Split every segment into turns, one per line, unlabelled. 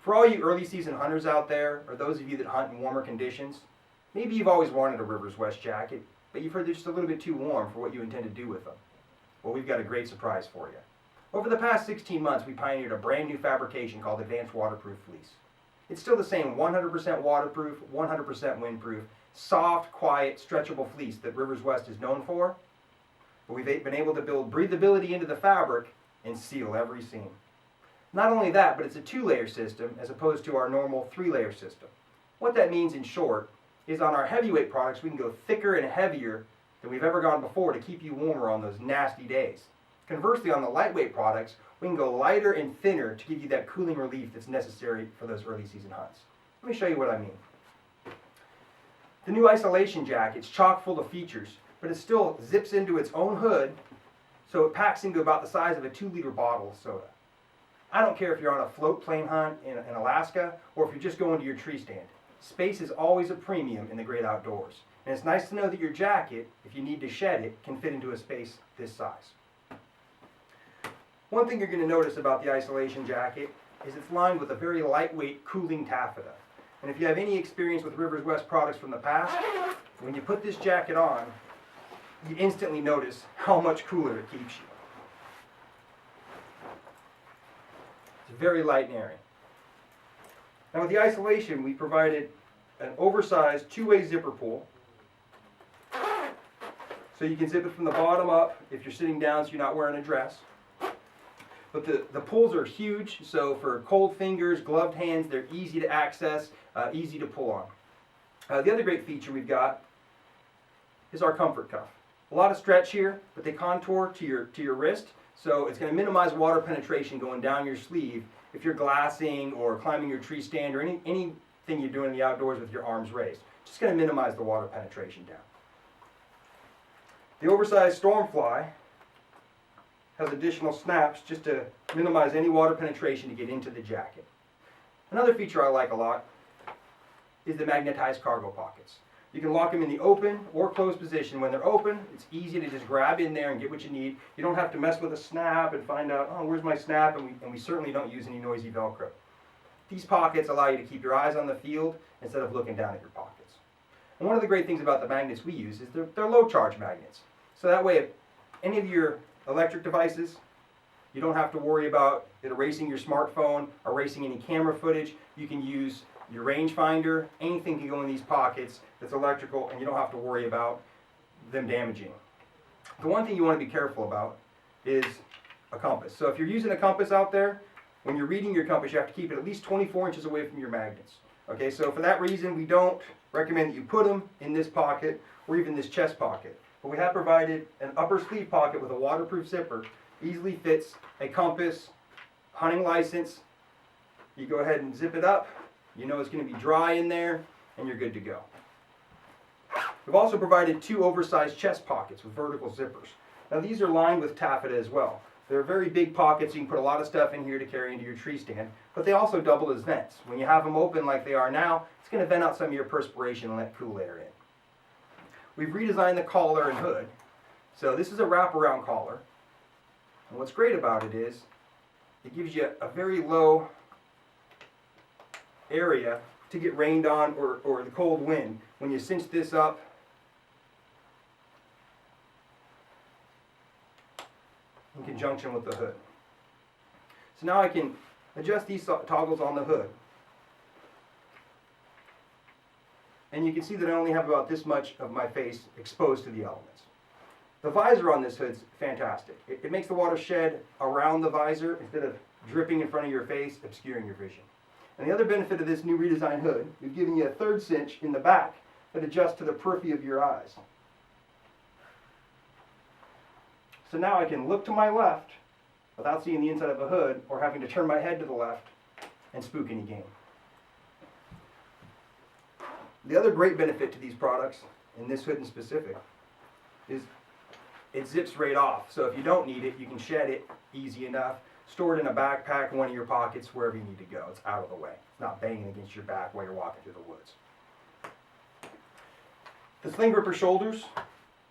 For all you early season hunters out there, or those of you that hunt in warmer conditions, maybe you've always wanted a Rivers West jacket, but you've heard they're just a little bit too warm for what you intend to do with them. Well, we've got a great surprise for you. Over the past 16 months, we pioneered a brand new fabrication called Advanced Waterproof Fleece. It's still the same 100% waterproof, 100% windproof, soft, quiet, stretchable fleece that Rivers West is known for, but we've been able to build breathability into the fabric and seal every seam. Not only that, but it's a 2-layer system as opposed to our normal 3-layer system. What that means in short is on our heavyweight products we can go thicker and heavier than we've ever gone before to keep you warmer on those nasty days. Conversely, on the lightweight products, we can go lighter and thinner to give you that cooling relief that's necessary for those early season hunts. Let me show you what I mean. The new isolation jacket's chock full of features, but it still zips into its own hood, so it packs into about the size of a 2-liter bottle of soda. I don't care if you're on a float plane hunt in Alaska or if you're just going to your tree stand. Space is always a premium in the great outdoors. And it's nice to know that your jacket, if you need to shed it, can fit into a space this size. One thing you're going to notice about the isolation jacket is it's lined with a very lightweight cooling taffeta. And if you have any experience with Rivers West products from the past, when you put this jacket on, you instantly notice how much cooler it keeps you. It's very light and airy. Now with the isolation, we provided an oversized 2-way zipper pull. So you can zip it from the bottom up if you're sitting down so you're not wearing a dress. But the pulls are huge, so for cold fingers, gloved hands, they're easy to access, easy to pull on. The other great feature we've got is our comfort cuff. A lot of stretch here, but they contour to your wrist. So it's going to minimize water penetration going down your sleeve if you're glassing or climbing your tree stand or anything you're doing in the outdoors with your arms raised. Just going to minimize the water penetration down. The oversized Stormfly has additional snaps just to minimize any water penetration to get into the jacket. Another feature I like a lot is the magnetized cargo pockets. You can lock them in the open or closed position. When they're open, it's easy to just grab in there and get what you need. You don't have to mess with a snap and find out, oh, where's my snap? And we certainly don't use any noisy Velcro. These pockets allow you to keep your eyes on the field instead of looking down at your pockets. And one of the great things about the magnets we use is they're low charge magnets. So that way, if any of your electric devices, you don't have to worry about it erasing your smartphone, erasing any camera footage. You can use your rangefinder, anything can go in these pockets that's electrical, and you don't have to worry about them damaging. The one thing you want to be careful about is a compass. So if you're using a compass out there, when you're reading your compass, you have to keep it at least 24 inches away from your magnets. Okay, so for that reason, we don't recommend that you put them in this pocket or even this chest pocket. But we have provided an upper sleeve pocket with a waterproof zipper. Easily fits a compass, hunting license. You go ahead and zip it up. You know it's going to be dry in there, and you're good to go. We've also provided 2 oversized chest pockets with vertical zippers. Now these are lined with taffeta as well. They're very big pockets. You can put a lot of stuff in here to carry into your tree stand, but they also double as vents. When you have them open like they are now, it's going to vent out some of your perspiration and let cool air in. We've redesigned the collar and hood. So this is a wraparound collar. And what's great about it is it gives you a very low area to get rained on or the cold wind. When you cinch this up, in conjunction with the hood. So now I can adjust these toggles on the hood. And you can see that I only have about this much of my face exposed to the elements. The visor on this hood's fantastic. It makes the water shed around the visor instead of dripping in front of your face, obscuring your vision. And the other benefit of this new redesigned hood, we've given you a 3rd cinch in the back that adjusts to the periphery of your eyes. So now I can look to my left without seeing the inside of a hood or having to turn my head to the left and spook any game. The other great benefit to these products, and this hood in specific, is it zips right off. So if you don't need it, you can shed it easy enough. Store it in a backpack, one of your pockets, wherever you need to go. It's out of the way. It's not banging against your back while you're walking through the woods. The sling gripper shoulders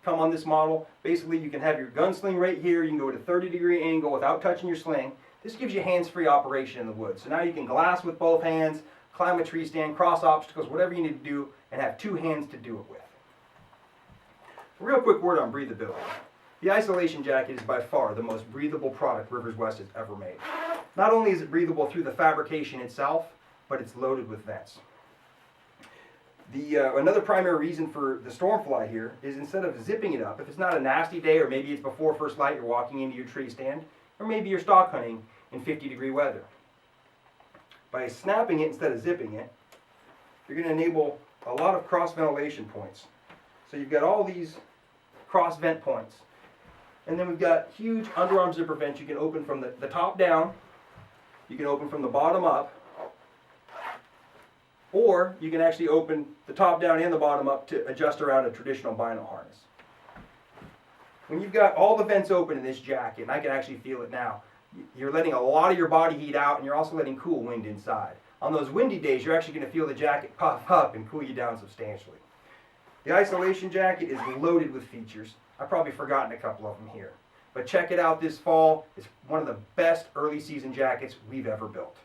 come on this model. Basically, you can have your gun sling right here. You can go at a 30-degree angle without touching your sling. This gives you hands-free operation in the woods. So now you can glass with both hands, climb a tree stand, cross obstacles, whatever you need to do, and have two hands to do it with. A real quick word on breathability. The isolation jacket is by far the most breathable product Rivers West has ever made. Not only is it breathable through the fabrication itself, but it's loaded with vents. Another primary reason for the Stormfly here is instead of zipping it up, if it's not a nasty day or maybe it's before first light, you're walking into your tree stand, or maybe you're stalk hunting in 50-degree weather. By snapping it instead of zipping it, you're going to enable a lot of cross ventilation points. So you've got all these cross vent points. And then we've got huge underarm zipper vents you can open from the top down, you can open from the bottom up, or you can actually open the top down and the bottom up to adjust around a traditional vinyl harness. When you've got all the vents open in this jacket, and I can actually feel it now, you're letting a lot of your body heat out and you're also letting cool wind inside. On those windy days, you're actually going to feel the jacket puff up and cool you down substantially. The isolation jacket is loaded with features. I've probably forgotten a couple of them here. But check it out this fall. It's one of the best early season jackets we've ever built.